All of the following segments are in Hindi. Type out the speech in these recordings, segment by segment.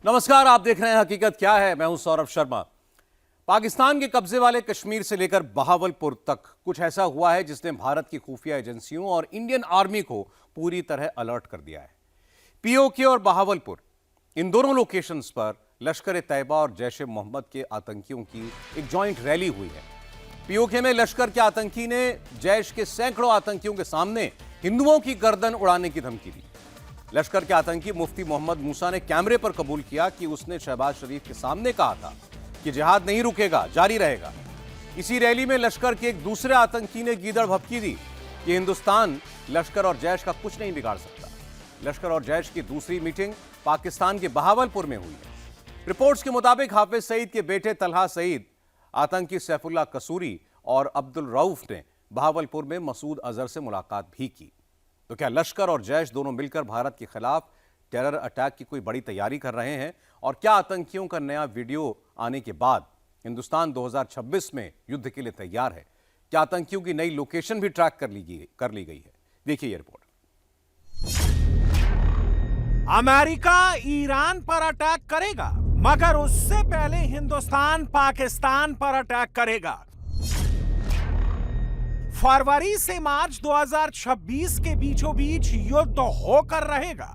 नमस्कार, आप देख रहे हैं हकीकत क्या है। मैं हूं सौरभ शर्मा। पाकिस्तान के कब्जे वाले कश्मीर से लेकर बहावलपुर तक कुछ ऐसा हुआ है जिसने भारत की खुफिया एजेंसियों और इंडियन आर्मी को पूरी तरह अलर्ट कर दिया है। पीओके और बहावलपुर, इन दोनों लोकेशंस पर लश्कर तैयबा और जैश ए मोहम्मद के आतंकियों की एक जॉइंट रैली हुई है। पीओके में लश्कर के आतंकी ने जैश के सैकड़ों आतंकियों के सामने हिंदुओं की गर्दन उड़ाने की धमकी दी। लश्कर के आतंकी मुफ्ती मोहम्मद मूसा ने कैमरे पर कबूल किया कि उसने शहबाज शरीफ के सामने कहा था कि जिहाद नहीं रुकेगा, जारी रहेगा। इसी रैली में लश्कर के एक दूसरे आतंकी ने गीदड़ भभकी दी कि हिंदुस्तान लश्कर और जैश का कुछ नहीं बिगाड़ सकता। लश्कर और जैश की दूसरी मीटिंग पाकिस्तान के बहावलपुर में हुई है। रिपोर्ट्स के मुताबिक हाफिज सईद के बेटे तलहा सईद, आतंकी सैफुल्लाह कसूरी और अब्दुल रऊफ ने बहावलपुर में मसूद अजहर से मुलाकात भी की। तो क्या लश्कर और जैश दोनों मिलकर भारत के खिलाफ टेरर अटैक की कोई बड़ी तैयारी कर रहे हैं? और क्या आतंकियों का नया वीडियो आने के बाद हिंदुस्तान 2026 में युद्ध के लिए तैयार है? क्या आतंकियों की नई लोकेशन भी ट्रैक कर ली गई है? देखिए ये रिपोर्ट। अमेरिका ईरान पर अटैक करेगा, मगर उससे पहले हिंदुस्तान पाकिस्तान पर अटैक करेगा। फरवरी से मार्च 2026 के बीचों बीच युद्ध होकर रहेगा।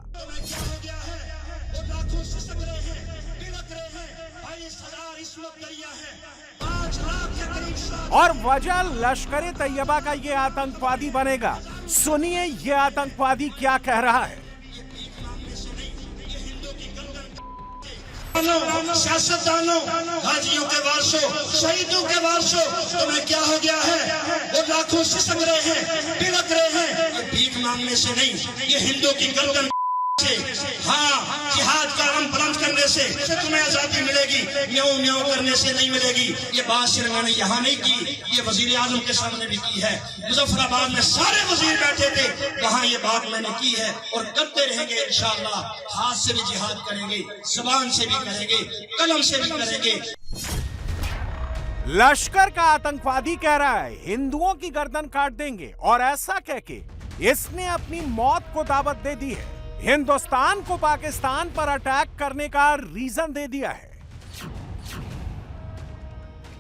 और वजह लश्कर तैयबा का ये आतंकवादी बनेगा। सुनिए ये आतंकवादी क्या कह रहा है। सियासतदानों, हाजियों के वारसों, शहीदों के वारसों, तुम्हें क्या हो गया है? वो लाखों सिसक रहे हैं, बिलक रहे हैं। ये भीख मांगने से नहीं, ये हिंदू की गर्दन से, हाँ, जिहाद का आलम बुलंद करने से तुम्हें आजादी मिलेगी। म्याऊं म्याऊं करने से नहीं मिलेगी। ये बात सिर्फ मैंने यहाँ नहीं की, ये वजीर आजम के सामने भी की है। मुजफ्फराबाद में सारे वजीर बैठे थे, वहाँ ये बात मैंने की है और करते रहेंगे इंशाअल्लाह। हाथ से भी जिहाद करेंगे, जुबान से भी करेंगे, कलम से भी करेंगे। लश्कर का आतंकवादी कह रहा है हिंदुओं की गर्दन काट देंगे, और ऐसा कह के इसने अपनी मौत को दावत दे दी है। हिंदुस्तान को पाकिस्तान पर अटैक करने का रीजन दे दिया है।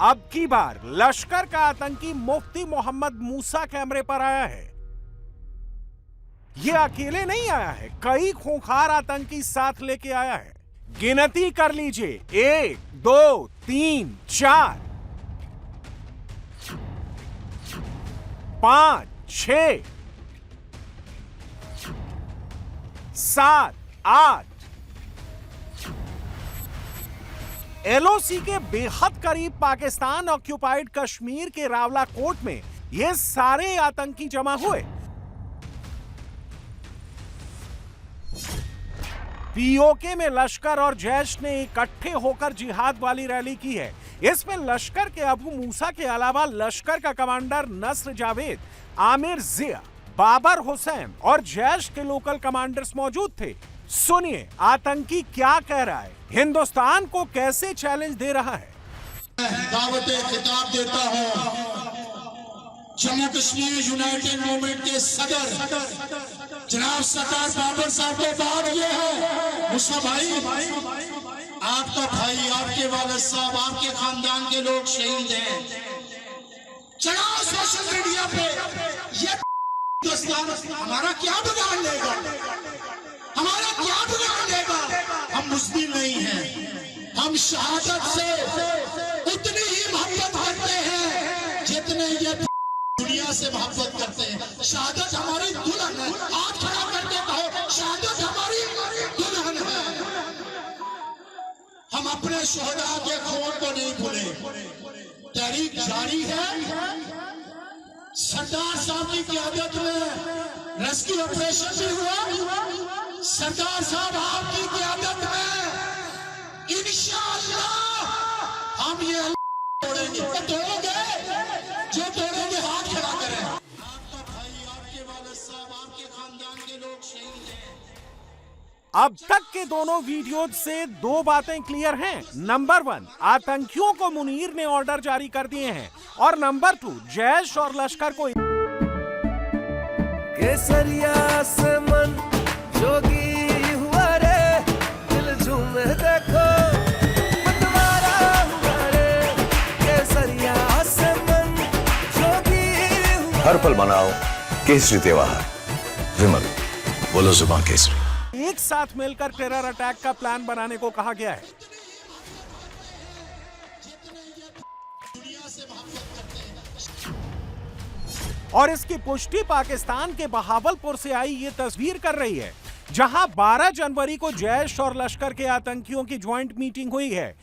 अब की बार लश्कर का आतंकी मुफ्ती मोहम्मद मूसा कैमरे पर आया है। यह अकेले नहीं आया है, कई खूंखार आतंकी साथ लेके आया है। गिनती कर लीजिए, 1 2 3 4 5 6 7 8 एलओसी के बेहद करीब पाकिस्तान ऑक्यूपाइड कश्मीर के रावलाकोट में ये सारे आतंकी जमा हुए। पीओके में लश्कर और जैश ने इकट्ठे होकर जिहाद वाली रैली की है। इसमें लश्कर के अबू मूसा के अलावा लश्कर का कमांडर नस्र जावेद, आमिर जिया, बाबर हुसैन और जैश के लोकल कमांडर्स मौजूद थे। सुनिए आतंकी क्या कह रहा है, हिंदुस्तान को कैसे चैलेंज दे रहा है। दावते खिताब देता हूं जम्मू कश्मीर यूनाइटेड मूवमेंट के सदर जनाब सरदार बाबर साहब को बात यह है, मूसा भाई, आपका भाई, आपके वालिद साहब, आपके खानदान के लोग शहीद हैं। चढ़ाओ सोशल मीडिया पे, ये हिंदुस्तान हमारा क्या बिगाड़ लेगा? हमारा क्या बिगाड़ लेगा? हम मुस्लिम नहीं हैं, हम शहादत से उतनी ही मोहब्बत करते हैं जितने ये दुनिया से मोहब्बत करते हैं। शहादत हमारी दुल्हन है। हाथ खड़ा करके कहो, शहादत हमारी दुल्हन है। हम अपने शोहदा के खून को नहीं भूले। तहरीक जारी है। सरदार साहब की क़यादत में रेस्क्यू ऑपरेशन भी हुआ। सरदार साहब आपकी क़यादत में इंशाअल्लाह हम ये तोड़ेंगे। तोड़ोगे, जो तोड़ेंगे हाथ खड़ा करें। आपका भाई, आपके वालिद साहब, आपके खानदान के लोग शहीद हैं। अब तक के दोनों वीडियो से दो बातें क्लियर हैं। नंबर 1, आतंकियों को मुनीर ने ऑर्डर जारी कर दिए हैं, और नंबर 2, जैश और लश्कर को केसरिया से मन जोगी हुआ रे, दिल झूमे देख हर पल मनाओ केसरी त्योहार। विमल, बोलो जुबान केसरी। एक साथ मिलकर टेरर अटैक का प्लान बनाने को कहा गया है। और इसकी पुष्टि पाकिस्तान के बहावलपुर से आई ये तस्वीर कर रही है, जहां 12 जनवरी को जैश और लश्कर के आतंकियों की ज्वाइंट मीटिंग हुई है।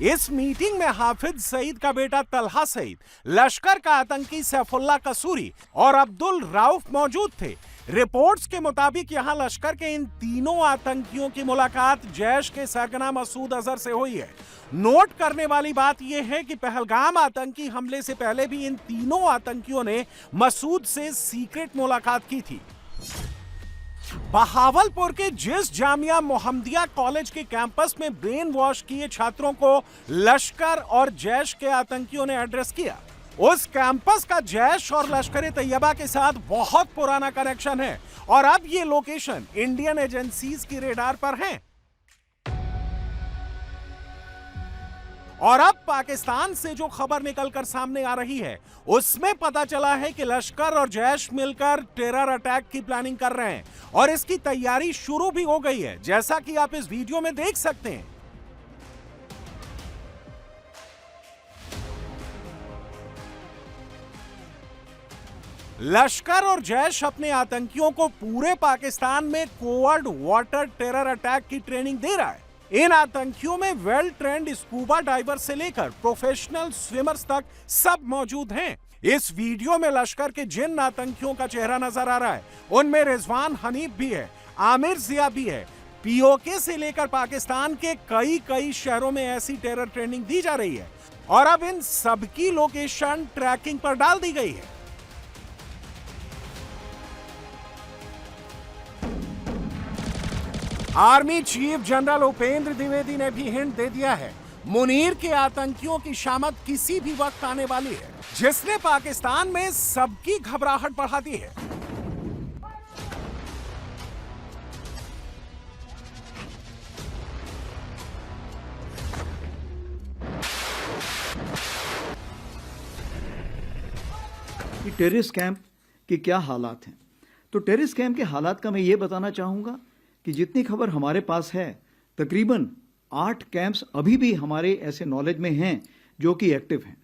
इस मीटिंग में हाफिज सईद का बेटा तलहा सईद, लश्कर का आतंकी सैफुल्लाह कसूरी और अब्दुल राउफ मौजूद थे। रिपोर्ट्स के मुताबिक यहां लश्कर के इन तीनों आतंकियों की मुलाकात जैश के सरगना मसूद अजहर से हुई है। नोट करने वाली बात यह है कि पहलगाम आतंकी हमले से पहले भी इन तीनों आतंकियों ने मसूद से सीक्रेट मुलाकात की थी। बहावलपुर के जिस जामिया मोहम्मदिया कॉलेज के कैंपस में ब्रेन वॉश किए छात्रों को लश्कर और जैश के आतंकियों ने एड्रेस किया, उस कैंपस का जैश और लश्कर तैयबा के साथ बहुत पुराना कनेक्शन है और अब ये लोकेशन इंडियन एजेंसीज की रेडार पर है। और अब पाकिस्तान से जो खबर निकलकर सामने आ रही है, उसमें पता चला है कि लश्कर और जैश मिलकर टेरर अटैक की प्लानिंग कर रहे हैं और इसकी तैयारी शुरू भी हो गई है, जैसा कि आप इस वीडियो में देख सकते हैं। लश्कर और जैश अपने आतंकियों को पूरे पाकिस्तान में कोवर्ड वाटर टेरर अटैक की ट्रेनिंग दे रहा है। इन आतंकियों में वेल ट्रेंड स्कूबा डाइवर से लेकर प्रोफेशनल स्विमर्स तक सब मौजूद हैं। इस वीडियो में लश्कर के जिन आतंकियों का चेहरा नजर आ रहा है, उनमें रिजवान हनीफ भी है, आमिर जिया भी है। पीओके से लेकर पाकिस्तान के कई शहरों में ऐसी टेरर ट्रेनिंग दी जा रही है और अब इन सबकी लोकेशन ट्रैकिंग पर डाल दी गई है। Army chief general Upendra Dwivedi ने भी हिंट दे दिया है, मुनीर के आतंकियों की शामत किसी भी वक्त आने वाली है, जिसने पाकिस्तान में सबकी घबराहट बढ़ा दी है। टेररिस्ट कैंप के क्या हालात हैं? तो टेररिस्ट कैंप के हालात का मैं ये बताना चाहूँगा कि जितनी खबर हमारे पास है, तकरीबन 8 कैंप्स अभी भी हमारे ऐसे नॉलेज में हैं जो कि एक्टिव हैं,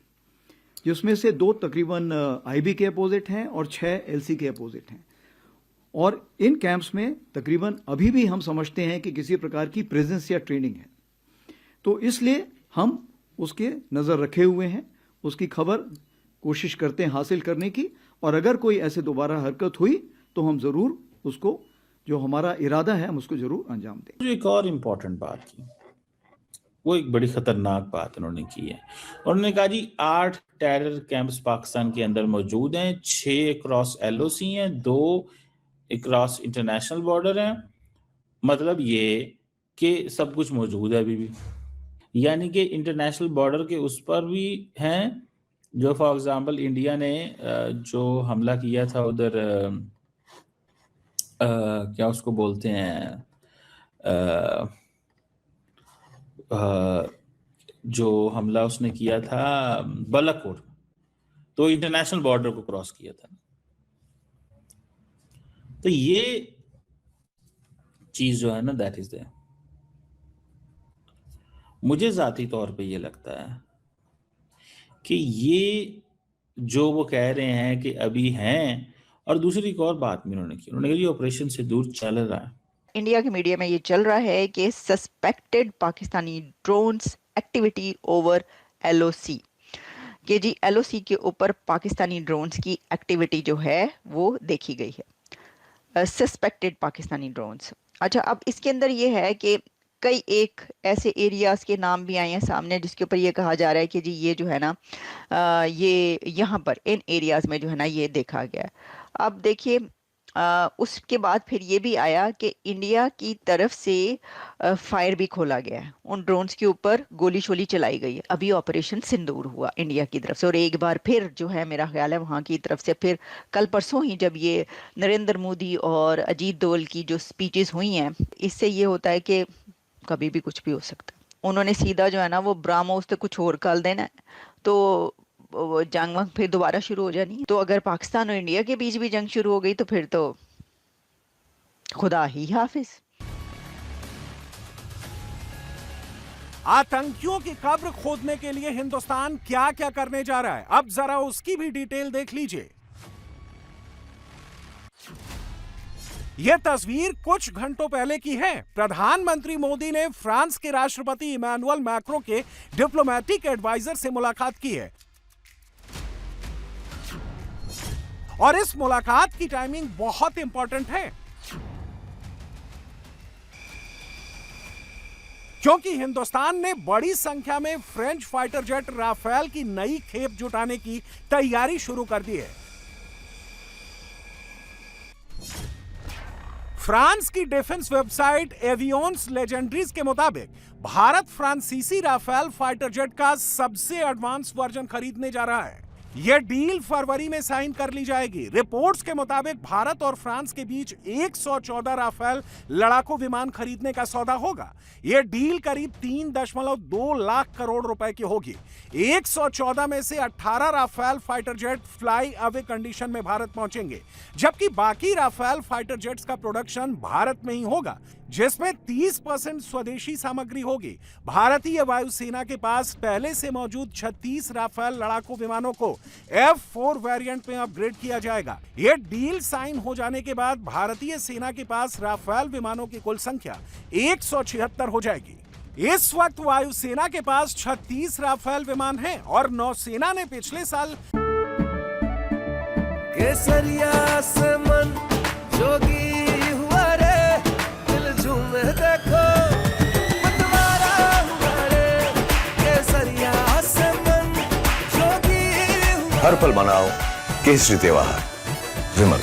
जिसमें से 2 तकरीबन आईबी के अपोजिट हैं और 6 एलसी के अपोजिट हैं। और इन कैंप्स में तकरीबन अभी भी हम समझते हैं कि किसी प्रकार की प्रेजेंस या ट्रेनिंग है, तो इसलिए हम उसके नज़र रखे हुए हैं, उसकी खबर कोशिश करते हैं हासिल करने की, और अगर कोई ऐसे दोबारा हरकत हुई तो हम ज़रूर उसको, जो हमारा इरादा है, हम उसको जरूर अंजाम दें। जो एक और इम्पोर्टेंट बात की, वो एक बड़ी खतरनाक बात उन्होंने की है। उन्होंने कहा जी 8 टेरर कैंप्स पाकिस्तान के अंदर मौजूद हैं, 6 क्रॉस एलओसी हैं, 2 क्रॉस इंटरनेशनल बॉर्डर हैं। मतलब ये कि सब कुछ मौजूद है अभी भी, यानी कि इंटरनेशनल बॉर्डर के उस पर भी हैं। जो फॉर एग्जांपल इंडिया ने जो हमला किया था उधर, क्या उसको बोलते हैं, जो हमला उसने किया था बालाकोट, तो इंटरनेशनल बॉर्डर को क्रॉस किया था। तो ये चीज जो है ना, दैट इज देयर। मुझे जाती तौर पे ये लगता है कि ये जो वो कह रहे हैं कि अभी हैं, और दूसरी एक और बात भी उन्होंने की, उन्होंने कहा ये ऑपरेशन सिंदूर चल रहा है। इंडिया के मीडिया में ये चल रहा है कि suspected Pakistani drones activity over LOC, कि जी एलओसी के ऊपर पाकिस्तानी ड्रोन्स की एक्टिविटी जो है वो देखी गई है, सस्पेक्टेड पाकिस्तानी ड्रोन्स। अच्छा, अब इसके अंदर ये है कि कई एक ऐसे एरियाज के नाम भी आए हैं सामने जिसके ऊपर ये कहा जा रहा है कि जी ये जो है ना, ये यहाँ पर इन एरियाज में जो है ना ये देखा गया। अब देखिए, उसके बाद फिर ये भी आया कि इंडिया की तरफ से फायर भी खोला गया है, उन ड्रोन्स के ऊपर गोली शोली चलाई गई है। अभी ऑपरेशन सिंदूर हुआ इंडिया की तरफ से, और एक बार फिर जो है मेरा ख्याल है वहाँ की तरफ से फिर कल परसों ही जब ये नरेंद्र मोदी और अजीत डोल की जो स्पीचेस हुई हैं, इससे ये होता है कि कभी भी कुछ भी हो सकता है। उन्होंने सीधा जो है ना वो ब्राह्मोस से कुछ और कर देना है, तो वो जंग वंग फिर दोबारा शुरू हो जानी है। तो अगर पाकिस्तान और इंडिया के बीच भी जंग शुरू हो गई तो फिर तो खुदा ही हाफिज। आतंकियों की कब्र खोदने के लिए हिंदुस्तान क्या क्या करने जा रहा है, अब जरा उसकी भी डिटेल देख लीजिए। यह तस्वीर कुछ घंटों पहले की है। प्रधानमंत्री मोदी ने फ्रांस के राष्ट्रपति इमैनुअल मैक्रो के डिप्लोमेटिक एडवाइजर से मुलाकात की है और इस मुलाकात की टाइमिंग बहुत इंपॉर्टेंट है क्योंकि हिंदुस्तान ने बड़ी संख्या में फ्रेंच फाइटर जेट राफेल की नई खेप जुटाने की तैयारी शुरू कर दी है। फ्रांस की डिफेंस वेबसाइट एवियोन्स लेजेंडरीज के मुताबिक भारत फ्रांसीसी राफेल फाइटर जेट का सबसे एडवांस वर्जन खरीदने जा रहा है। यह डील फरवरी में साइन कर ली जाएगी। रिपोर्ट्स के मुताबिक भारत और फ्रांस के बीच 114 राफेल लड़ाकू विमान खरीदने का सौदा होगा। यह डील करीब 3.2 लाख करोड़ रुपए की होगी। 114 में से 18 Rafale fighter jet fly away condition में भारत पहुंचेंगे, जबकि बाकी राफेल फाइटर जेट्स का प्रोडक्शन भारत में ही होगा, जिसमें 30% स्वदेशी सामग्री होगी। भारतीय वायुसेना के पास पहले से मौजूद 36 राफेल लड़ाकू विमानों को F4 वेरिएंट में अपग्रेड किया जाएगा। यह डील साइन हो जाने के बाद भारतीय सेना के पास राफेल विमानों की कुल संख्या 176 हो जाएगी। इस वक्त वायुसेना के पास 36 राफेल विमान हैं और नौसेना ने पिछले साल केसरिया से मन जोगी हुआ रे, दिल झूमे देखो मतवारा हुआ रे, केसरिया से मन जोगी हुआ। हर पल मनाओ केसरी त्योहार। विमल,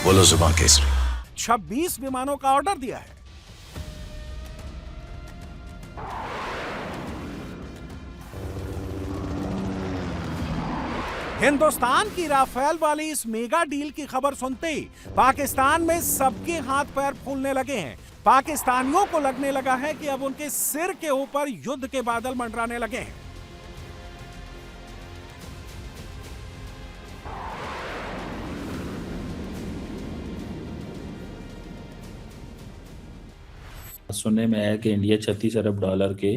बोलो जुबान केसरी। 26 विमानों का ऑर्डर दिया है। हिंदुस्तान की राफेल वाली इस मेगा डील की खबर सुनते ही पाकिस्तान में सबके हाथ पैर फूलने लगे हैं। पाकिस्तानियों को लगने लगा है कि अब उनके सिर के ऊपर युद्ध के बादल मंडराने लगे हैं। सुनने में आया कि इंडिया 36 अरब डॉलर के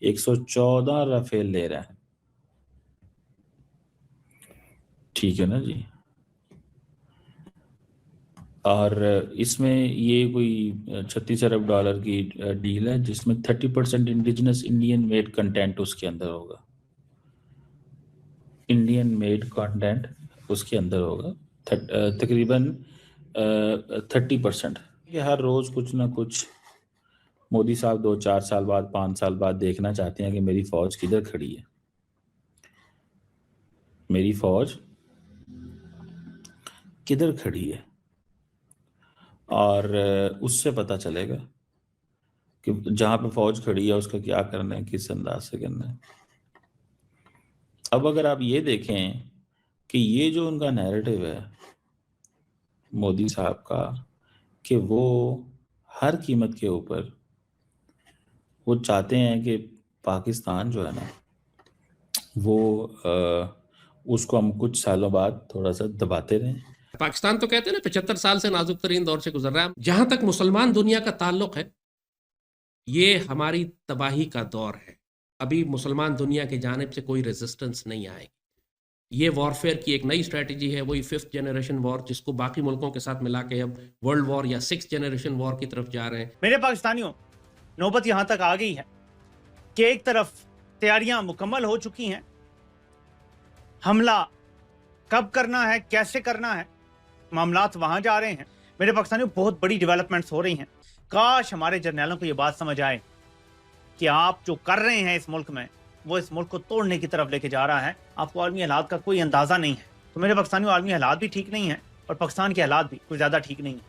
114 राफेल ले रहा है। ठीक है ना जी। और इसमें ये कोई 36 अरब डॉलर की डील है जिसमें 30% इंडिजिनस इंडियन मेड कंटेंट उसके अंदर होगा। इंडियन मेड कंटेंट उसके अंदर होगा तकरीबन 30%। ये हर रोज कुछ ना कुछ मोदी साहब 2-4 साल बाद 5 साल बाद देखना चाहते हैं कि मेरी फौज किधर खड़ी है, मेरी फौज किधर खड़ी है, और उससे पता चलेगा कि जहां पे फौज खड़ी है उसका क्या करना है, किस अंदाज से करना है। अब अगर आप ये देखें कि ये जो उनका नैरेटिव है मोदी साहब का कि वो हर कीमत के ऊपर वो चाहते हैं कि पाकिस्तान जो है ना वो उसको हम कुछ सालों बाद थोड़ा सा दबाते रहें। पाकिस्तान तो कहते हैं ना 75 साल से नाजुक तरीन दौर से गुजर रहा है। जहां तक मुसलमान दुनिया का ताल्लुक है, ये हमारी तबाही का दौर है। अभी मुसलमान दुनिया की जानिब से कोई रेजिस्टेंस नहीं आएगी। ये वॉरफेयर की एक नई स्ट्रैटेजी है, वही 5th जनरेशन वॉर, जिसको बाकी मुल्कों के साथ मिला के अब वर्ल्ड वॉर या 6th जनरेशन वॉर की तरफ जा रहे हैं। मेरे पाकिस्तानियों, नौबत यहां तक आ गई है कि एक तरफ तैयारियां मुकम्मल हो चुकी हैं, हमला कब करना है, कैसे करना है, मामलात वहां जा रहे हैं। मेरे पाकिस्तानियों, बहुत बड़ी डेवलपमेंट्स हो रही हैं। काश हमारे जर्नैलों को ये बात समझ आए कि आप जो कर रहे हैं इस मुल्क में, वो इस मुल्क को तोड़ने की तरफ लेके जा रहा है। आपको आलमी हालात का कोई अंदाजा नहीं है। तो मेरे पाकिस्तानियों, आलमी हालात भी ठीक नहीं है और पाकिस्तान के हालात भी कुछ ज्यादा ठीक नहीं है।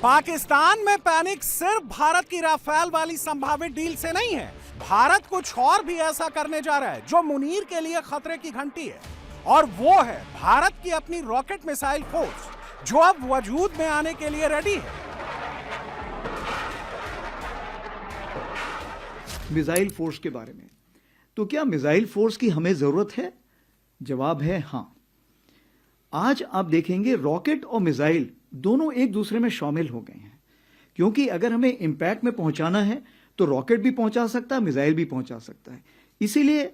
पाकिस्तान में पैनिक सिर्फ भारत की राफेल वाली संभावित डील से नहीं है। भारत कुछ और भी ऐसा करने जा रहा है जो मुनीर के लिए खतरे की घंटी है, और वो है भारत की अपनी रॉकेट मिसाइल फोर्स, जो अब वजूद में आने के लिए रेडी है। मिसाइल फोर्स के बारे में तो क्या मिसाइल फोर्स की हमें जरूरत है? जवाब है हां। आज आप देखेंगे रॉकेट और मिसाइल दोनों एक दूसरे में शामिल हो गए हैं, क्योंकि अगर हमें इंपैक्ट में पहुंचाना है तो रॉकेट भी पहुंचा सकता है, मिसाइल भी पहुंचा सकता है। इसीलिए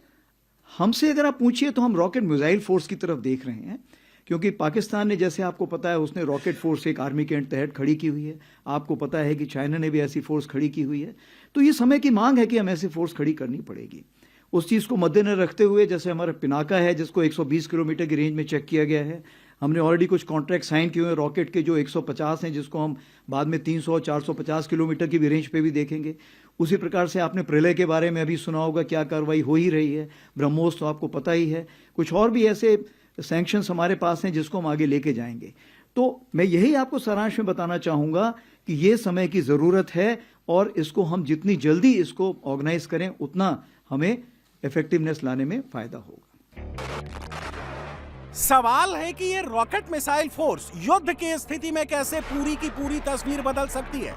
हमसे अगर आप पूछिए तो हम रॉकेट मिसाइल फोर्स की तरफ देख रहे हैं, क्योंकि पाकिस्तान ने, जैसे आपको पता है, उसने रॉकेट फोर्स एक आर्मी के तहत खड़ी की हुई है। आपको पता है कि चाइना ने भी ऐसी फोर्स खड़ी की हुई है। तो ये समय की मांग है कि हमें ऐसी फोर्स खड़ी करनी पड़ेगी। उस चीज़ को मद्देनजर रखते हुए, जैसे हमारा पिनाका है जिसको 120 किलोमीटर की रेंज में चेक किया गया है, हमने ऑलरेडी कुछ कॉन्ट्रैक्ट साइन किए हुए रॉकेट के जो 150 हैं, जिसको हम बाद में 300-450 किलोमीटर की भी रेंज पे भी देखेंगे। उसी प्रकार से आपने प्रलय के बारे में अभी सुना होगा, क्या कार्रवाई हो ही रही है। ब्रह्मोस तो आपको पता ही है। कुछ और भी ऐसे सैंक्शंस हमारे पास हैं जिसको हम आगे लेके जाएंगे। तो मैं यही आपको सारांश में बताना चाहूँगा कि ये समय की ज़रूरत है और इसको हम जितनी जल्दी इसको ऑर्गेनाइज करें उतना हमें इफेक्टिवनेस लाने में फायदा होगा। सवाल है कि ये रॉकेट मिसाइल फोर्स युद्ध की स्थिति में कैसे पूरी की पूरी तस्वीर बदल सकती है।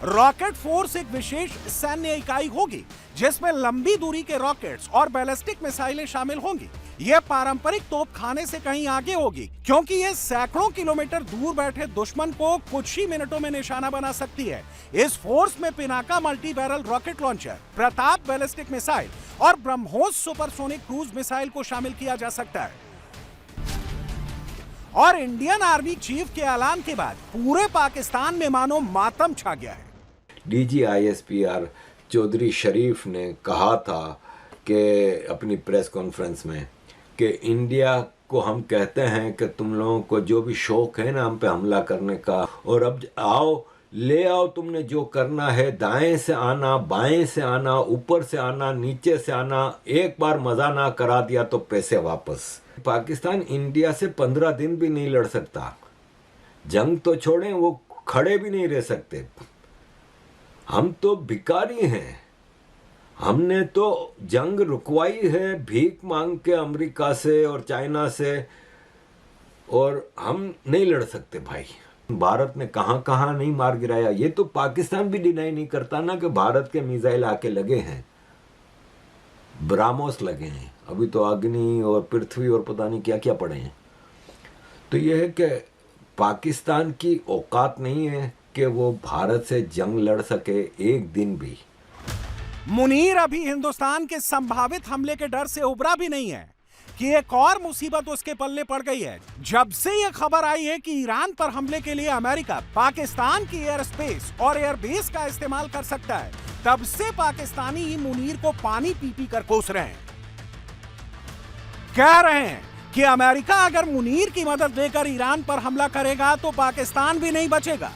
रॉकेट फोर्स एक विशेष सैन्य इकाई होगी जिसमें लंबी दूरी के रॉकेट्स और बैलिस्टिक मिसाइलें शामिल होंगी। यह पारंपरिक तोपखाने से कहीं आगे होगी, क्योंकि यह सैकड़ों किलोमीटर दूर बैठे दुश्मन को कुछ ही मिनटों में निशाना बना सकती है। इस फोर्स में Pinaka multi barrel rocket launcher, Pratap ballistic missile और ब्रह्मोस सुपरसोनिक क्रूज मिसाइल को शामिल किया जा सकता है। और इंडियन आर्मी चीफ के ऐलान के बाद पूरे पाकिस्तान में मानो मातम छा गया है। DGISPR चौधरी शरीफ ने कहा था कि अपनी प्रेस कॉन्फ्रेंस में कि इंडिया को हम कहते हैं कि तुम लोगों को जो भी शौक है ना हम पे हमला करने का, और अब आओ ले आओ, तुमने जो करना है, दाएं से आना, बाएं से आना, ऊपर से आना, नीचे से आना, एक बार मजा ना करा दिया तो पैसे वापस। पाकिस्तान इंडिया से 15 दिन भी नहीं लड़ सकता। जंग तो छोड़ें, वो खड़े भी नहीं रह सकते। हम तो भिखारी हैं। हमने तो जंग रुकवाई है भीख मांग के अमेरिका से और चाइना से, और हम नहीं लड़ सकते भाई। भारत ने कहां कहां नहीं मार गिराया। ये तो पाकिस्तान भी डिनाई नहीं करता ना कि भारत के मिसाइल आके लगे हैं, ब्राह्मोस लगे हैं, अभी तो अग्नि और पृथ्वी और पता नहीं क्या क्या पड़े हैं। तो यह है कि पाकिस्तान की औकात नहीं है कि वो भारत से जंग लड़ सके एक दिन भी। मुनीर अभी हिंदुस्तान के संभावित हमले के डर से उबरा भी नहीं है कि एक और मुसीबत उसके पल्ले पड़ गई है। जब से यह खबर आई है कि ईरान पर हमले के लिए अमेरिका पाकिस्तान की एयर स्पेस और एयरबेस का इस्तेमाल कर सकता है, तब से पाकिस्तानी ही मुनीर को पानी पी पी कर कोस रहे हैं। कह रहे हैं कि अमेरिका अगर मुनीर की मदद लेकर ईरान पर हमला करेगा तो पाकिस्तान भी नहीं बचेगा।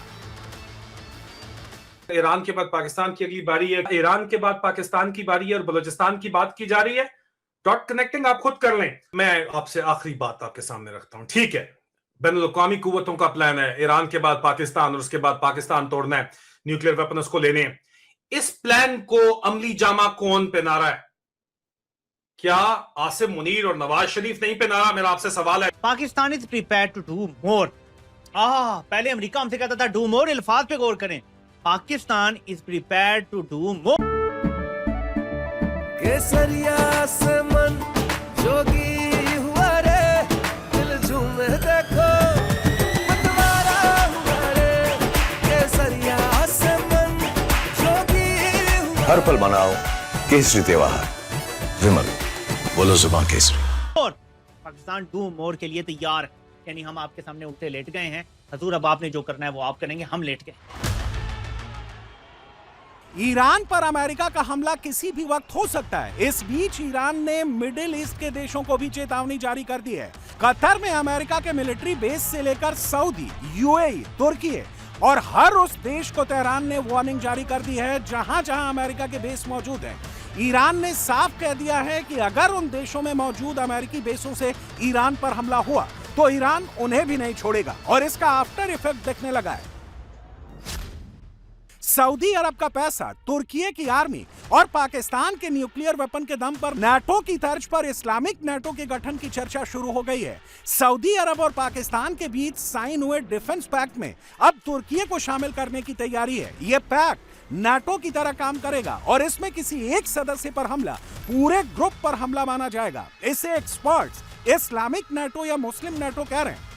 ईरान के बाद पाकिस्तान की अगली बारी है, ईरान के बाद पाकिस्तान की बारी है और बलूचिस्तान की बात की जा रही है। डॉट कनेक्टिंग आप खुद कर लें। मैं आपसे आखिरी बात आपके सामने रखता हूं, ठीक है? बैनुल-अक़वामी कुव्वतों का प्लान है ईरान के बाद पाकिस्तान और उसके बाद पाकिस्तान तोड़ना है, न्यूक्लियर वेपन उसको लेने हैं। इस प्लान को अमली जामा कौन पहना रहा है? क्या आसिम मुनीर और नवाज शरीफ नहीं पहना रहा? मेरा आपसे सवाल है। Pakistan is prepared to do more. पहले अमेरिका हमसे कहता था डू मोर, अल्फाज पे गौर करें। Pakistan is prepared to do more. Kesariya से मन जोगी हुआ रे, दिल झूमे देखो मतवारा हुआ रे। केसरिया से मन जोगी हुआ। हर पल मनाओ केसरी त्योहार। विमल, बोलो जुबान केसरी। पाकिस्तान डू मोर के लिए तैयार है, यानी हम आपके सामने उल्टे लेट गए हैं। हजूर अब आपने जो करना है वो आप करेंगे, हम लेट गए। ईरान पर अमेरिका का हमला किसी भी वक्त हो सकता है। इस बीच ईरान ने मिडिल ईस्ट के देशों को भी चेतावनी जारी कर दी है। कतर में अमेरिका के मिलिट्री बेस से लेकर सऊदी, यूएई, तुर्की और हर उस देश को तेहरान ने वार्निंग जारी कर दी है जहां जहां अमेरिका के बेस मौजूद हैं। ईरान ने साफ कह दिया है कि अगर उन देशों में मौजूद अमेरिकी बेसों से ईरान पर हमला हुआ तो ईरान उन्हें भी नहीं छोड़ेगा, और इसका आफ्टर इफेक्ट दिखने लगा है। सऊदी अरब का पैसा, तुर्की की आर्मी और पाकिस्तान के न्यूक्लियर वेपन के दम पर नाटो की तर्ज पर इस्लामिक नाटो के गठन की चर्चा शुरू हो गई है। सऊदी अरब और पाकिस्तान के बीच साइन हुए डिफेंस पैक्ट में अब तुर्की को शामिल करने की तैयारी है। यह पैक्ट नाटो की तरह काम करेगा और इसमें किसी एक सदस्य पर हमला पूरे ग्रुप पर हमला माना जाएगा। इसे एक्सपर्ट्स इस्लामिक नाटो या मुस्लिम नाटो कह रहे हैं।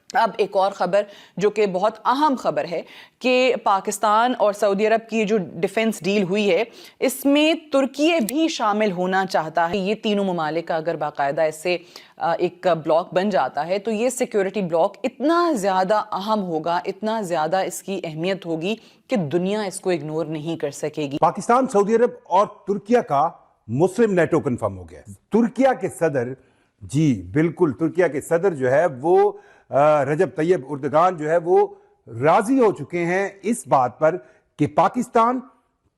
अब एक और खबर जो कि बहुत अहम खबर है कि पाकिस्तान और सऊदी अरब की जो डिफेंस डील हुई है इसमें तुर्की भी शामिल होना चाहता है। ये तीनों ममालिक का अगर बाकायदा इससे एक ब्लॉक बन जाता है तो ये सिक्योरिटी ब्लॉक इतना ज़्यादा अहम होगा, इतना ज़्यादा इसकी अहमियत होगी कि दुनिया इसको इग्नोर नहीं कर सकेगी। पाकिस्तान, सऊदी अरब और तुर्किया का मुस्लिम नेटो कंफर्म हो गया। तुर्किया के सदर, जी बिल्कुल, तुर्किया के सदर जो है वो रजब तैयब उर्दगान जो है वो राजी हो चुके हैं इस बात पर कि पाकिस्तान,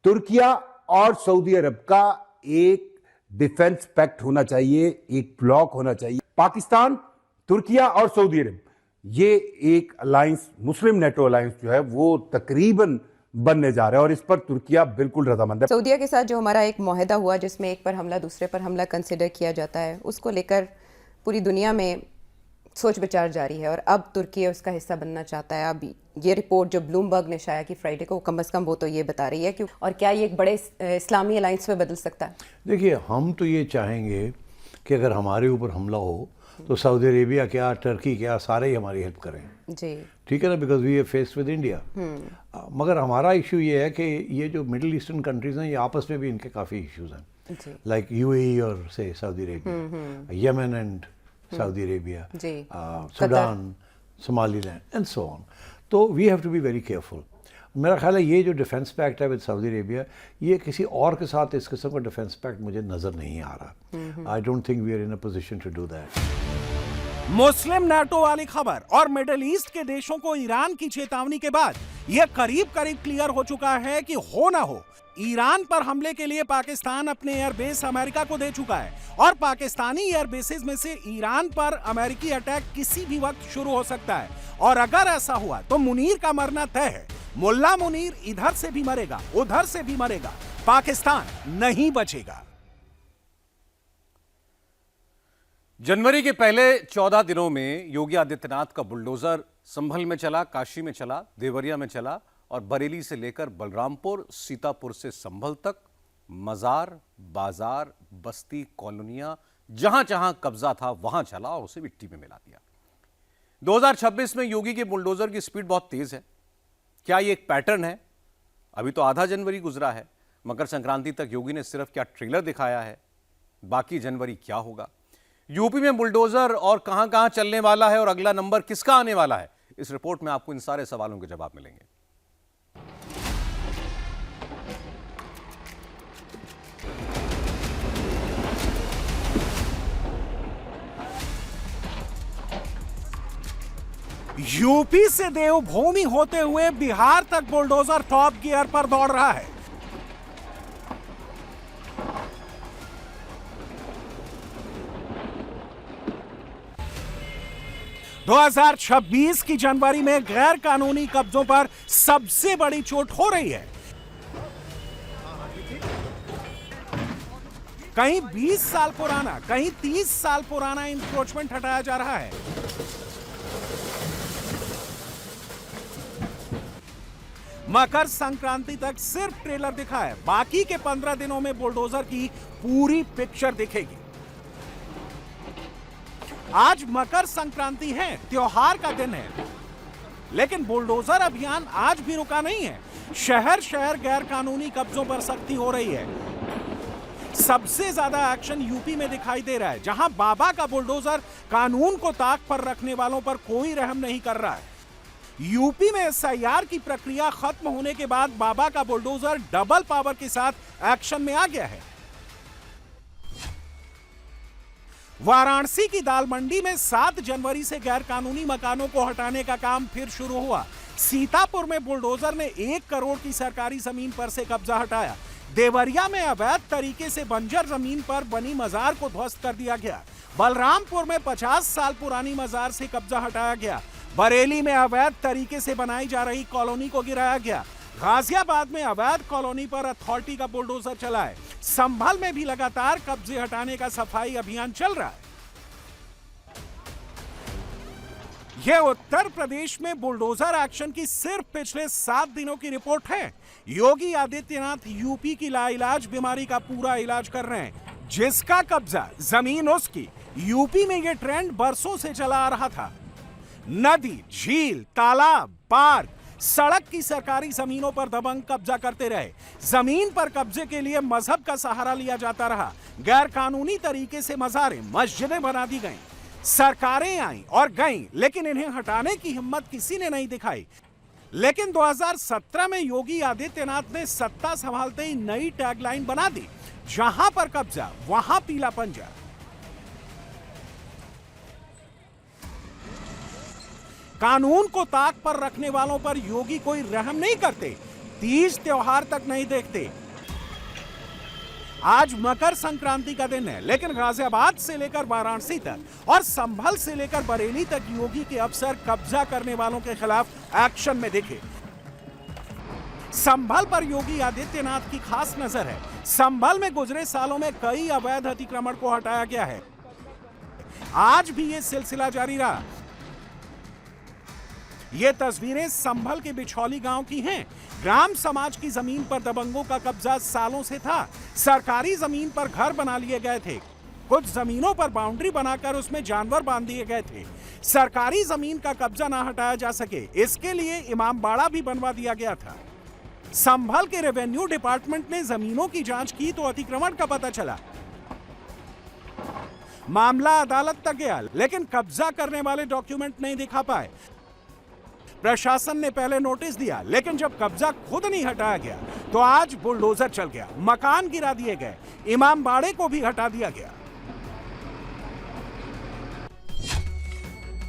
तुर्किया और सऊदी अरब का एक डिफेंस पैक्ट होना चाहिए, एक ब्लॉक होना चाहिए। पाकिस्तान, तुर्किया और सऊदी अरब, ये एक अलायंस, मुस्लिम नेटो अलायंस जो है वो तकरीबन बनने जा रहा है और इस पर तुर्किया बिल्कुल रजामंद है। सऊदीया के साथ जो हमारा एक मुआहदा हुआ जिसमें एक पर हमला दूसरे पर हमला कंसिडर किया जाता है, उसको लेकर पूरी दुनिया में सोच विचार जारी है और अब तुर्की उसका हिस्सा बनना चाहता है। अब ये रिपोर्ट जो ब्लूमबर्ग ने शाया की फ्राइडे को, कम से कम वो तो ये बता रही है कि और क्या ये एक बड़े इस्लामी अलायंस में बदल सकता है? देखिए, हम तो ये चाहेंगे कि अगर हमारे ऊपर हमला हो तो सऊदी अरेबिया क्या, टर्की क्या, सारे ही हमारी हेल्प करें जी, ठीक है ना, because we are faced with India. मगर हमारा इशू ये है कि ये जो मिडिल ईस्टर्न कंट्रीज हैं ये आपस में भी इनके काफ़ी इश्यूज हैं, लाइक यूएई और से Saudi Arabia, Yemen and Saudi Arabia, Sudan, Somaliland and so on. तो we have to be very careful. मेरा ख्याल है ये जो डिफेंस पैक्ट है विद सऊदी अरेबिया, ये किसी और के साथ इस किस्म का डिफेंस पैक्ट मुझे नजर नहीं आ रहा। I don't think we are in a position to do that. Muslim NATO वाली खबर और मिडिल ईस्ट के देशों को ईरान की चेतावनी के बाद यह करीब करीब क्लियर हो चुका है कि हो ना हो, ईरान पर हमले के लिए पाकिस्तान अपने एयरबेस अमेरिका को दे चुका है और पाकिस्तानी एयरबेसेस में से ईरान पर अमेरिकी अटैक किसी भी वक्त शुरू हो सकता है और अगर ऐसा हुआ तो मुनीर का मरना तय है। मुल्ला मुनीर इधर से भी मरेगा, उधर से भी मरेगा, पाकिस्तान नहीं बचेगा। जनवरी के पहले 14 दिनों में योगी आदित्यनाथ का बुलडोजर संभल में चला, काशी में चला, देवरिया में चला और बरेली से लेकर बलरामपुर, सीतापुर से संभल तक मजार, बाजार, बस्ती, कॉलोनियां, जहां जहां कब्जा था वहां चला और उसे मिट्टी में मिला दिया। 2026 में योगी के बुलडोजर की स्पीड बहुत तेज है। क्या ये एक पैटर्न है? अभी तो आधा जनवरी गुजरा है, मकर संक्रांति तक योगी ने सिर्फ क्या ट्रेलर दिखाया है, बाकी जनवरी क्या होगा? यूपी में बुलडोजर और कहां कहां चलने वाला है और अगला नंबर किसका आने वाला है? इस रिपोर्ट में आपको इन सारे सवालों के जवाब मिलेंगे। यूपी से देवभूमि होते हुए बिहार तक बुलडोजर टॉप गियर पर दौड़ रहा है। – 2026 की जनवरी में गैर कानूनी कब्जों पर सबसे बड़ी चोट हो रही है। कहीं 20 साल पुराना, कहीं 30 साल पुराना इंक्रोचमेंट हटाया जा रहा है। मकर संक्रांति तक सिर्फ ट्रेलर दिखा है, बाकी के 15 दिनों में बुलडोजर की पूरी पिक्चर दिखेगी। आज मकर संक्रांति है, त्योहार का दिन है, लेकिन बुलडोजर अभियान आज भी रुका नहीं है। शहर शहर गैर कानूनी कब्जों पर सख्ती हो रही है। सबसे ज्यादा एक्शन यूपी में दिखाई दे रहा है, जहां बाबा का बुलडोजर कानून को ताक पर रखने वालों पर कोई रहम नहीं कर रहा है। यूपी में एसआईआर की प्रक्रिया खत्म होने के बाद बाबा का बुलडोजर डबल पावर के साथ एक्शन में आ गया है। वाराणसी की दाल मंडी में 7 जनवरी से गैर कानूनी मकानों को हटाने का काम फिर शुरू हुआ। सीतापुर में बुलडोजर ने 1 करोड़ की सरकारी जमीन पर से कब्जा हटाया। देवरिया में अवैध तरीके से बंजर जमीन पर बनी मजार को ध्वस्त कर दिया गया। बलरामपुर में 50 साल पुरानी मजार से कब्जा हटाया गया। बरेली में अवैध तरीके से बनाई जा रही कॉलोनी को गिराया गया। गाजियाबाद में अवैध कॉलोनी पर अथॉरिटी का बुलडोजर चला है। संभल में भी लगातार कब्जे हटाने का सफाई अभियान चल रहा है। यह उत्तर प्रदेश में बुलडोजर एक्शन की सिर्फ पिछले 7 दिनों की रिपोर्ट है। योगी आदित्यनाथ यूपी की लाइलाज बीमारी का पूरा इलाज कर रहे हैं। जिसका कब्जा जमीन उसकी, यूपी में यह ट्रेंड बरसों से चला आ रहा था। नदी, झील, तालाब, पार्क, सड़क की सरकारी जमीनों पर दबंग कब्जा करते रहे। जमीन पर कब्जे के लिए मजहब का सहारा लिया जाता रहा। गैर कानूनी तरीके से मज़ारें, मस्जिदें बना दी गईं। सरकारें आईं और गईं, लेकिन इन्हें हटाने की हिम्मत किसी ने नहीं दिखाई। लेकिन 2017 में योगी आदित्यनाथ ने सत्ता संभालते ही नई टैगलाइन बना दी, जहां पर कब्जा वहां पीला पंजा। कानून को ताक पर रखने वालों पर योगी कोई रहम नहीं करते। तीज त्योहार तक नहीं देखते। आज मकर संक्रांति का दिन है, लेकिन गाजियाबाद से लेकर वाराणसी तक और संभल से लेकर बरेली तक योगी के अफसर कब्जा करने वालों के खिलाफ एक्शन में दिखे। संभल पर योगी आदित्यनाथ की खास नजर है। संभल में गुजरे सालों में कई अवैध अतिक्रमण को हटाया गया है। आज भी ये सिलसिला जारी रहा। ये तस्वीरें संभल के बिछौली गांव की हैं। ग्राम समाज की जमीन पर दबंगों का कब्जा सालों से था। सरकारी जमीन पर घर बना लिए गए थे। कुछ जमीनों पर बाउंड्री बनाकर उसमें जानवर बांध दिए गए थे। सरकारी जमीन का कब्जा ना हटाया जा सके, इसके लिए इमामबाड़ा भी बनवा दिया गया था। संभल के रेवेन्यू डिपार्टमेंट ने जमीनों की जांच की तो अतिक्रमण का पता चला। मामला अदालत तक गया, लेकिन कब्जा करने वाले डॉक्यूमेंट नहीं दिखा पाए। प्रशासन ने पहले नोटिस दिया, लेकिन जब कब्जा खुद नहीं हटाया गया तो आज बुलडोजर चल गया। मकान गिरा दिए गए, इमामबाड़े को भी हटा दिया गया।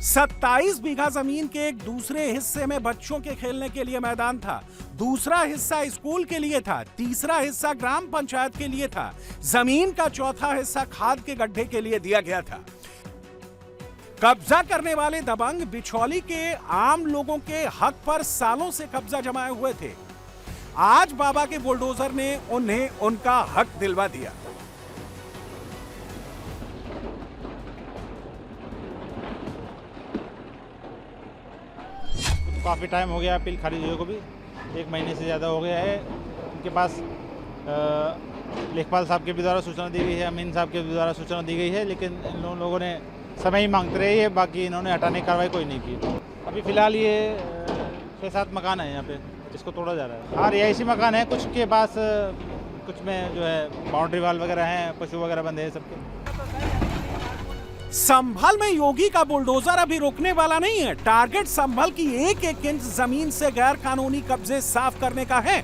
27 बीघा जमीन के एक दूसरे हिस्से में बच्चों के खेलने के लिए मैदान था। दूसरा हिस्सा स्कूल के लिए था। तीसरा हिस्सा ग्राम पंचायत के लिए था। जमीन का चौथा हिस्सा खाद के गड्ढे के लिए दिया गया था। कब्जा करने वाले दबंग बिछौली के आम लोगों के हक पर सालों से कब्जा जमाए हुए थे। आज बाबा के बुलडोजर ने उन्हें उनका हक दिलवा दिया। काफ़ी टाइम हो गया अपील खारिज हुए को भी, 1 महीने से ज़्यादा हो गया है। उनके पास लेखपाल साहब के भी द्वारा सूचना दी गई है, अमीन साहब के भी द्वारा सूचना दी गई है, लेकिन इन लोगों ने समय ही मांगते रहे है। बाकी इन्होंने हटाने की कार्रवाई कोई नहीं की। अभी फ़िलहाल ये 6-7 मकान है यहाँ पे जिसको तोड़ा जा रहा है। हाँ, रिहायशी मकान है, कुछ के पास कुछ में जो है बाउंड्री वाल वगैरह हैं, पशु वगैरह बंधे हैं सबके। संभल में योगी का बुलडोजर अभी रुकने वाला नहीं है। टारगेट संभल की 1-1 इंच जमीन से गैर कानूनी कब्जे साफ करने का है।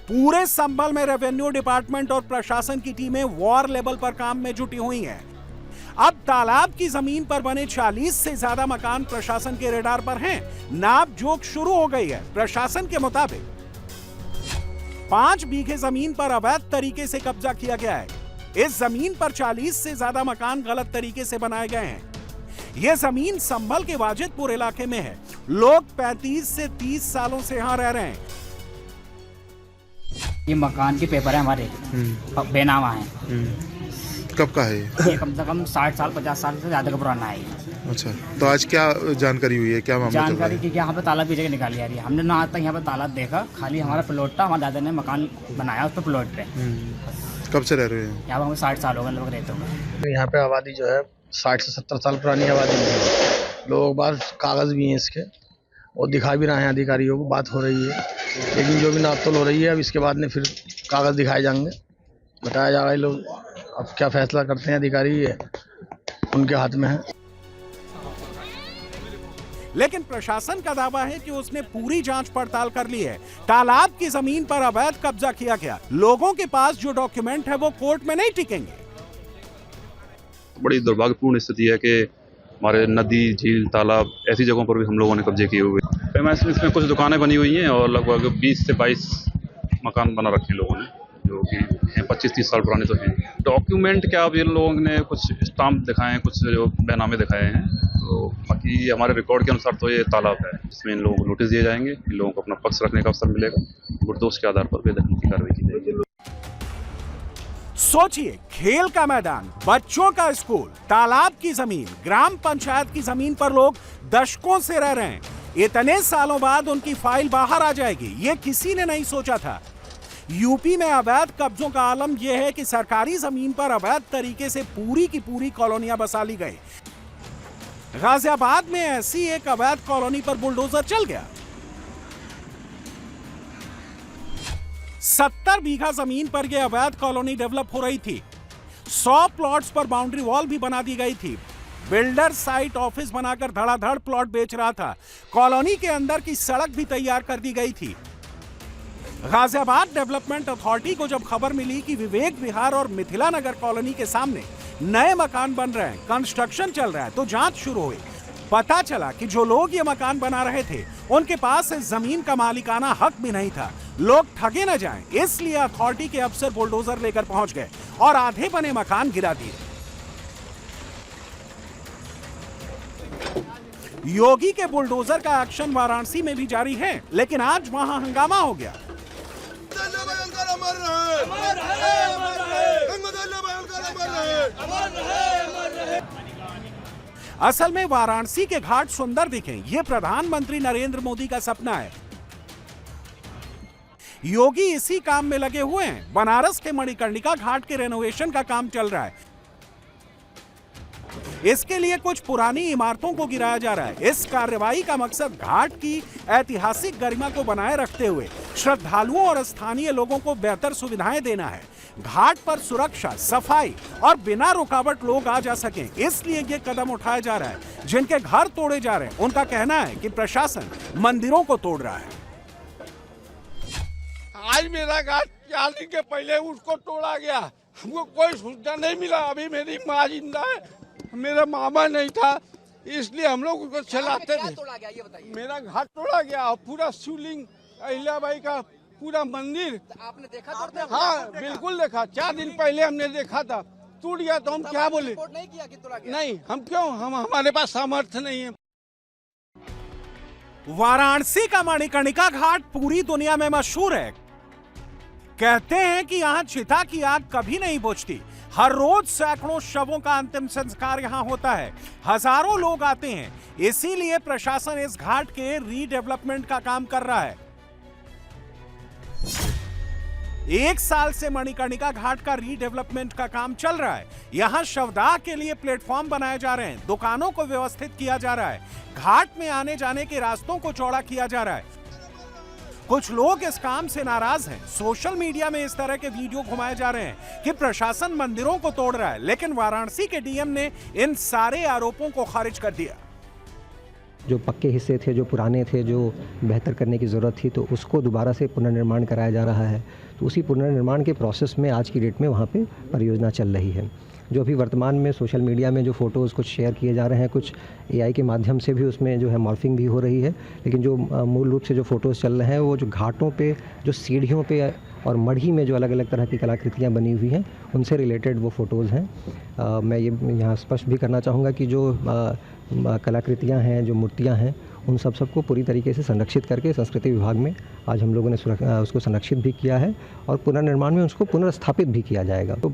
पूरे संभल में रेवेन्यू डिपार्टमेंट और प्रशासन की टीमें वॉर लेवल पर काम में जुटी हुई हैं। अब तालाब की जमीन पर बने 40 से ज्यादा मकान प्रशासन के रेडार पर हैं। नाप जोख शुरू हो गई है। प्रशासन के मुताबिक 5 बीघे जमीन पर अवैध तरीके से कब्जा किया गया है। इस जमीन पर 40 से ज्यादा मकान गलत तरीके से बनाए गए हैं। यह जमीन संभल के वाजिदपुर इलाके में है। लोग 35 से 30 सालों से यहाँ रह रहे हैं। ये मकान के पेपर है हमारे, बेनामा है। कब का है ये कम से कम 60 साल 50 साल से ज्यादा का पुराना है। अच्छा, तो आज क्या जानकारी हुई है, क्या मामला? जानकारी की यहाँ पे तालाब की जगह निकाली जा रही है। हमने ना आज तक यहाँ पे तालाब देखा, खाली हमारा प्लॉट था, हमारे दादा ने मकान बनाया उस पर प्लॉट पे। कब से रह रहे हैं यहाँ पे हमें 60 साल हो गए लगभग रहते हुए। यहाँ पे आबादी जो है 60 से 70 साल पुरानी आबादी है। लोगों के पास कागज भी हैं इसके और दिखा भी रहे हैं अधिकारियों को, बात हो रही है। लेकिन जो भी नापतोल हो रही है, अब इसके बाद में फिर कागज दिखाए जाएंगे, बताया जाएगा। ये लोग अब क्या फैसला करते हैं अधिकारी, ये उनके हाथ में है। लेकिन प्रशासन का दावा है कि उसने पूरी जांच पड़ताल कर ली है। तालाब की जमीन पर अवैध कब्जा किया गया। लोगों के पास जो डॉक्यूमेंट है वो कोर्ट में नहीं टिकेंगे। बड़ी दुर्भाग्यपूर्ण स्थिति है कि हमारे नदी, झील, तालाब ऐसी जगहों पर भी हम लोगों ने कब्जे किए हुए। इसमें कुछ दुकानें बनी हुई हैं और लगभग 20 से 22 मकान बना रखे हैं लोगों ने, जो कि 25-30 साल पुराने तो हैं। डॉक्यूमेंट क्या, अब इन लोगों ने कुछ स्टाम्प दिखाए हैं, कुछ जो बैनामे दिखाए हैं। तो बाकी हमारे रिकॉर्ड के अनुसार तो ये तालाब है, जिसमें इन लोगों को नोटिस दिए जाएंगे। इन लोगों को अपना पक्ष रखने का अवसर मिलेगा। गुरदोष के आधार पर बेदखली की कार्रवाई की जाएगी। सोचिए, खेल का मैदान, बच्चों का स्कूल, तालाब की जमीन, ग्राम पंचायत की जमीन पर लोग दशकों से रह रहे हैं। इतने सालों बाद उनकी फाइल बाहर आ जाएगी, ये किसी ने नहीं सोचा था। यूपी में अवैध कब्जों का आलम यह है कि सरकारी जमीन पर अवैध तरीके से पूरी की पूरी कॉलोनियां बसा ली गई। गाजियाबाद में ऐसी एक अवैध कॉलोनी पर बुलडोजर चल गया। 70 बीघा जमीन पर यह अवैध कॉलोनी डेवलप हो रही थी। 100 प्लॉट्स पर बाउंड्री वॉल भी बना दी गई थी। बिल्डर साइट ऑफिस बनाकर धड़ाधड़ प्लॉट बेच रहा था। कॉलोनी के अंदर की सड़क भी तैयार कर दी गई थी। गाजियाबाद डेवलपमेंट अथॉरिटी को जब खबर मिली कि विवेक विहार और मिथिला नगर कॉलोनी के सामने नए मकान बन रहे हैं, कंस्ट्रक्शन चल रहा है, तो जांच शुरू हुई। पता चला कि जो लोग ये मकान बना रहे थे उनके पास इस जमीन का मालिकाना हक भी नहीं था। लोग ठगे न जाएं, इसलिए अथॉरिटी के अफसर बुलडोजर लेकर पहुंच गए और आधे बने मकान गिरा दिए। योगी के बुलडोजर का एक्शन वाराणसी में भी जारी है, लेकिन आज वहां हंगामा हो गया। असल में वाराणसी के घाट सुंदर दिखें, यह प्रधानमंत्री नरेंद्र मोदी का सपना है। योगी इसी काम में लगे हुए हैं। बनारस के मणिकर्णिका घाट के रेनोवेशन का काम चल रहा है। इसके लिए कुछ पुरानी इमारतों को गिराया जा रहा है। इस कार्रवाई का मकसद घाट की ऐतिहासिक गरिमा को बनाए रखते हुए श्रद्धालुओं और स्थानीय लोगों को बेहतर सुविधाएं देना है। घाट पर सुरक्षा, सफाई और बिना रुकावट लोग आ जा सकें, इसलिए ये कदम उठाया जा रहा है। जिनके घर तोड़े जा रहे हैं, उनका कहना है कि प्रशासन मंदिरों को तोड़ रहा है। आज मेरा घाट 4 दिन के पहले उसको तोड़ा गया, हमको कोई सूचना नहीं मिला। अभी मेरी माँ जिंदा है, मेरा मामा नहीं था, इसलिए हम लोग उसको चलाते थे। मेरा घाट तोड़ा गया, पूरा शिवलिंग, अहिल्याबाई का पूरा मंदिर। आपने देखा था? हाँ बिल्कुल देखा, 4 दिन पहले हमने देखा था। टूट गया तो हम क्या बोले? नहीं किया कि तोड़ा गया? नहीं, हम क्यों, हमारे पास सामर्थ्य नहीं है। वाराणसी का मणिकर्णिका घाट पूरी दुनिया में मशहूर है। कहते हैं कि यहाँ चिता की आग कभी नहीं बुझती। हर रोज सैकड़ों शवों का अंतिम संस्कार यहाँ होता है। हजारों लोग आते हैं, इसीलिए प्रशासन इस घाट के रीडेवलपमेंट का काम कर रहा है। 1 साल से मणिकर्णिका घाट का रीडेवलपमेंट का काम चल रहा है। यहाँ शवदाह के लिए प्लेटफॉर्म बनाए जा रहे हैं, दुकानों को व्यवस्थित किया जा रहा है, घाट में आने जाने के रास्तों को चौड़ा किया जा रहा है। कुछ लोग इस काम से नाराज हैं। सोशल मीडिया में इस तरह के वीडियो घुमाए जा रहे हैं कि प्रशासन मंदिरों को तोड़ रहा है, लेकिन वाराणसी के डीएम ने इन सारे आरोपों को खारिज कर दिया। जो पक्के हिस्से थे, जो पुराने थे, जो बेहतर करने की ज़रूरत थी, तो उसको दोबारा से पुनर्निर्माण कराया जा रहा है। तो उसी पुनर्निर्माण के प्रोसेस में आज की डेट में वहाँ पे परियोजना चल रही है। जो अभी वर्तमान में सोशल मीडिया में जो फ़ोटोज़ कुछ शेयर किए जा रहे हैं, कुछ एआई के माध्यम से भी उसमें जो है मॉर्फिंग भी हो रही है, लेकिन जो मूल रूप से जो फ़ोटोज़ चल रहे हैं वो जो घाटों पे, जो सीढ़ियों पे और मढ़ी में जो अलग अलग तरह की कलाकृतियाँ बनी हुई हैं, उनसे रिलेटेड वो फ़ोटोज़ हैं। मैं ये यहाँ स्पष्ट भी करना चाहूँगा कि जो कलाकृतियाँ हैं, जो मूर्तियाँ हैं, उन सबको पूरी तरीके से संरक्षित करके संस्कृति विभाग में आज हम लोगों ने उसको संरक्षित भी किया है और पुनर्निर्माण में उसको पुनर्स्थापित भी किया जाएगा। तो